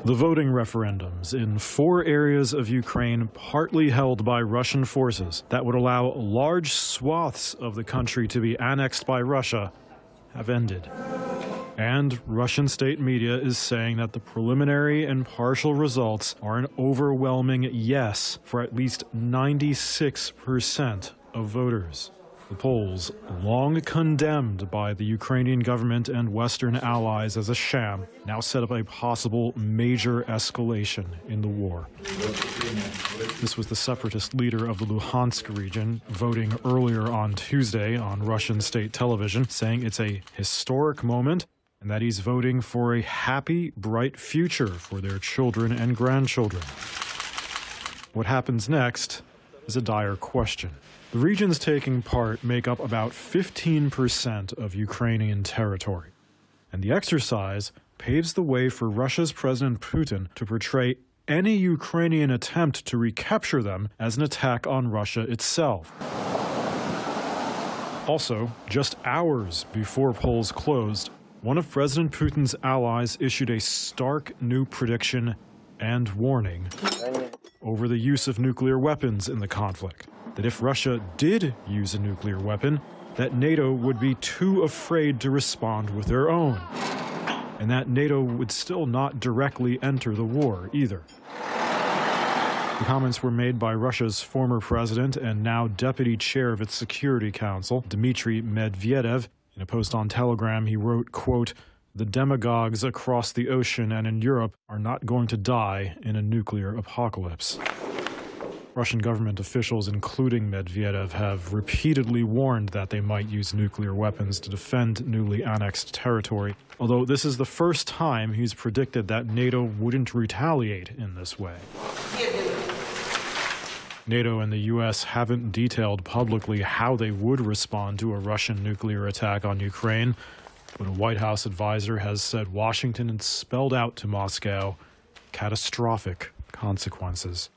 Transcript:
The voting referendums in 4 areas of Ukraine partly held by Russian forces that would allow large swaths of the country to be annexed by Russia have ended. And Russian state media is saying that the preliminary and partial results are an overwhelming yes for at least 96% of voters. The polls, long condemned by the Ukrainian government and Western allies as a sham, now set up a possible major escalation in the war. This was the separatist leader of the Luhansk region voting earlier on Tuesday on Russian state television, saying it's a historic moment and that he's voting for a happy, bright future for their children and grandchildren. What happens next is a dire question. The regions taking part make up about 15% of Ukrainian territory, and the exercise paves the way for Russia's President Putin to portray any Ukrainian attempt to recapture them as an attack on Russia itself. Also, just hours before polls closed, one of President Putin's allies issued a stark new prediction and warning over the use of nuclear weapons in the conflict. That if Russia did use a nuclear weapon, that NATO would be too afraid to respond with their own, and that NATO would still not directly enter the war either. The comments were made by Russia's former president and now deputy chair of its Security Council, Dmitry Medvedev. In a post on Telegram, he wrote, quote, "The demagogues across the ocean and in Europe are not going to die in a nuclear apocalypse." Russian government officials, including Medvedev, have repeatedly warned that they might use nuclear weapons to defend newly annexed territory, although this is the first time he's predicted that NATO wouldn't retaliate in this way. NATO and the U.S. haven't detailed publicly how they would respond to a Russian nuclear attack on Ukraine, but a White House advisor has said Washington had spelled out to Moscow catastrophic consequences.